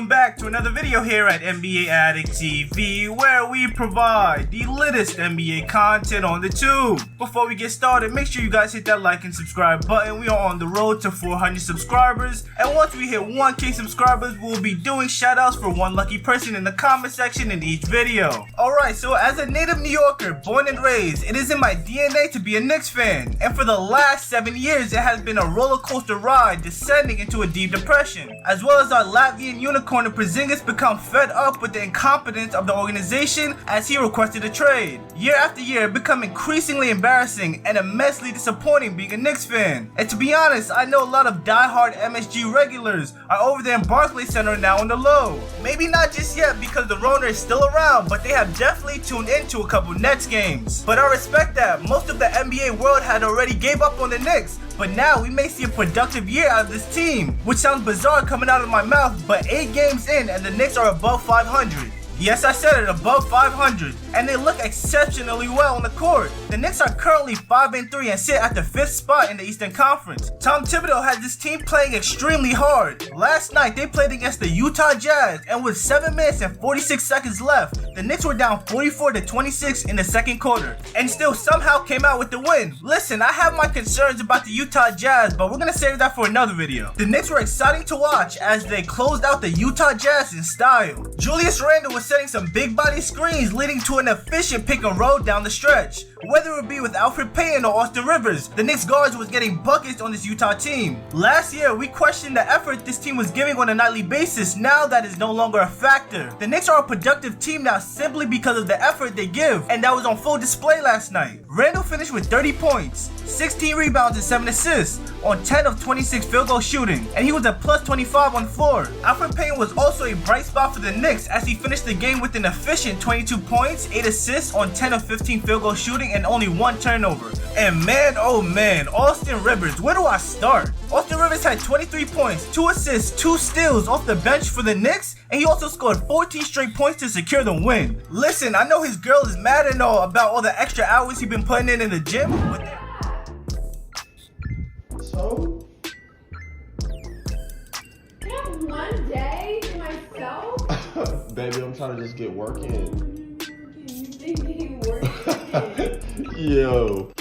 welcome back to another video here at NBA Addict TV, where we provide the latest NBA content on the tube. Before we get started, make sure you guys hit that like and subscribe button. We are on the road to 400 subscribers, and once we hit 1K subscribers, we'll be doing shoutouts for one lucky person in the comment section in each video. Alright, so as a native New Yorker, born and raised, it is in my DNA to be a Knicks fan, and for the last 7 years, it has been a roller coaster ride descending into a deep depression, as well as our Latvian unicorn in Porzingis become fed up with the incompetence of the organization as he requested a trade. Year after year, it become increasingly embarrassing and immensely disappointing being a Knicks fan. And to be honest, I know a lot of die-hard MSG regulars are over there in Barclays Center now on the low. Maybe not just yet because the Rona is still around, but they have definitely tuned into a couple Nets games. But I respect that. Most of the NBA world had already gave up on the Knicks, but now we may see a productive year out of this team, which sounds bizarre coming out of my mouth, but 8 games in and the Knicks are above 500. Yes, I said it, above 500, and they look exceptionally well on the court. The Knicks are currently 5-3 and sit at the 5th spot in the Eastern Conference. Tom Thibodeau has this team playing extremely hard. Last night, they played against the Utah Jazz, and with 7 minutes and 46 seconds left, the Knicks were down 44-26 in the second quarter, and still somehow came out with the win. Listen, I have my concerns about the Utah Jazz, but we're gonna save that for another video. The Knicks were exciting to watch as they closed out the Utah Jazz in style. Julius Randle was setting some big body screens leading to an efficient pick and roll down the stretch. Whether it be with Alfred Payton or Austin Rivers, the Knicks guards was getting buckets on this Utah team. Last year, we questioned the effort this team was giving on a nightly basis. Now that is no longer a factor. The Knicks are a productive team now simply because of the effort they give, and that was on full display last night. Randle finished with 30 points, 16 rebounds and 7 assists on 10 of 26 field goal shooting, and he was a plus 25 on the floor. Alfred Payton was also a bright spot for the Knicks as he finished the game with an efficient 22 points, 8 assists on 10 of 15 field goal shooting and only 1 turnover. And man, oh man, Austin Rivers, where do I start? Austin Rivers had 23 points, 2 assists, 2 steals off the bench for the Knicks, and he also scored 14 straight points to secure the win. Listen, I know his girl is mad and all about all the extra hours he's been putting in the gym, but so? I have one day to myself? Baby, I'm trying to just get work in. You think getting work in? Yo,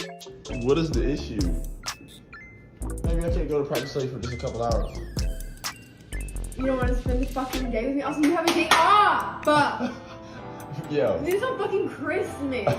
what is the issue? Maybe I can't go to practice study for just a couple hours. You don't want to spend the fucking day with me? Also, you have a day off! But Yo. this is on fucking Christmas.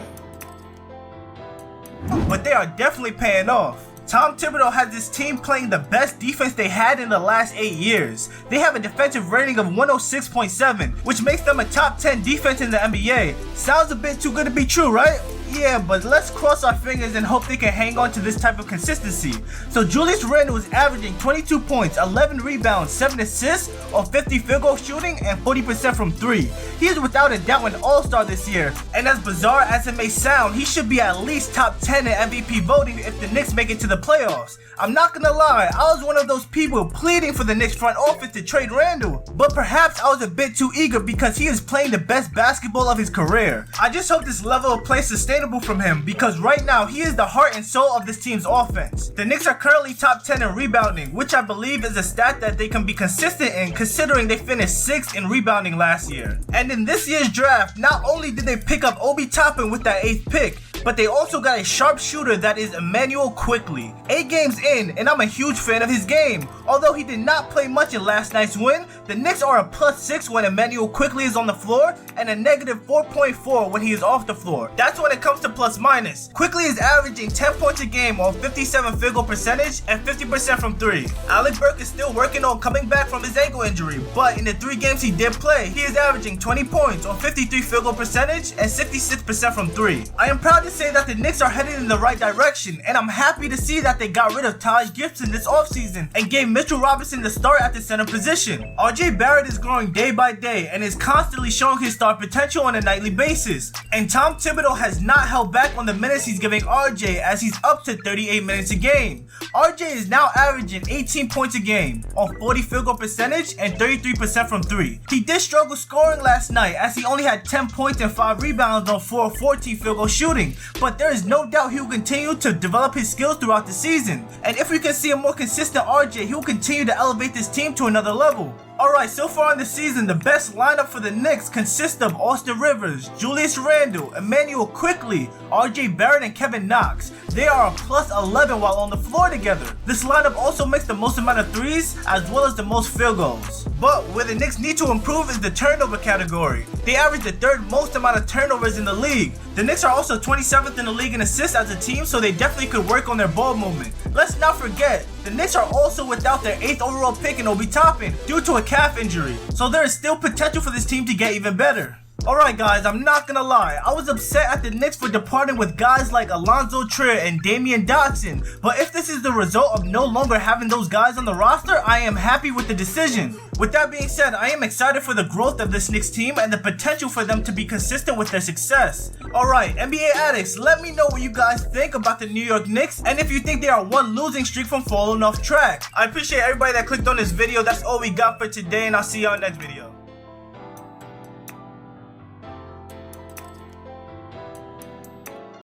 but they are definitely paying off. Tom Thibodeau has this team playing the best defense they had in the last 8 years. They have a defensive rating of 106.7, which makes them a top 10 defense in the NBA. Sounds a bit too good to be true, right? Yeah, but let's cross our fingers and hope they can hang on to this type of consistency. So Julius Randle is averaging 22 points, 11 rebounds, 7 assists on 50 field goal shooting and 40% from 3. He is without a doubt an all-star this year, and as bizarre as it may sound, he should be at least top 10 in MVP voting if the Knicks make it to the playoffs. I'm not gonna lie, I was one of those people pleading for the Knicks front office to trade Randle, but perhaps I was a bit too eager because he is playing the best basketball of his career. I just hope this level of play is sustainable from him because right now he is the heart and soul of this team's offense. The Knicks are currently top 10 in rebounding, which I believe is a stat that they can be consistent in considering they finished 6th in rebounding last year. And in this year's draft, not only did they pick up Obi Toppin with that 8th pick, but they also got a sharp shooter that is Emmanuel Quickley. 8 games in, and I'm a huge fan of his game. Although he did not play much in last night's win, the Knicks are a +6 when Emmanuel Quickley is on the floor and a -4.4 when he is off the floor. That's when it comes to plus minus. Quickley is averaging 10 points a game on 57 field goal percentage and 50% from 3. Alec Burke is still working on coming back from his ankle injury, but in the 3 games he did play, he is averaging 20 points on 53 field goal percentage and 66% from 3. I am proud to say that the Knicks are headed in the right direction, and I'm happy to see that they got rid of Taj Gibson this offseason and gave Mitchell Robinson the start at the center position. RJ Barrett is growing day by day and is constantly showing his star potential on a nightly basis, and Tom Thibodeau has not held back on the minutes he's giving RJ as he's up to 38 minutes a game. RJ is now averaging 18 points a game on 40 field goal percentage and 33% from 3. He did struggle scoring last night as he only had 10 points and 5 rebounds on 4 of 14 field goal shooting, but there is no doubt he will continue to develop his skills throughout the season. And if we can see a more consistent RJ, he will continue to elevate this team to another level. Alright, so far in the season, the best lineup for the Knicks consists of Austin Rivers, Julius Randle, Emmanuel Quickly, RJ Barrett, and Kevin Knox. They are a plus 11 while on the floor together. This lineup also makes the most amount of threes as well as the most field goals. But where the Knicks need to improve is the turnover category. They average the third most amount of turnovers in the league. The Knicks are also 27th in the league in assists as a team, so they definitely could work on their ball movement. Let's not forget, the Knicks are also without their 8th overall pick in Obi Toppin due to a calf injury, so there is still potential for this team to get even better. Alright guys, I'm not gonna lie, I was upset at the Knicks for departing with guys like Alonzo Trier and Damian Dotson, but if this is the result of no longer having those guys on the roster, I am happy with the decision. With that being said, I am excited for the growth of this Knicks team and the potential for them to be consistent with their success. Alright, NBA addicts, let me know what you guys think about the New York Knicks and if you think they are one losing streak from falling off track. I appreciate everybody that clicked on this video. That's all we got for today, and I'll see y'all next video.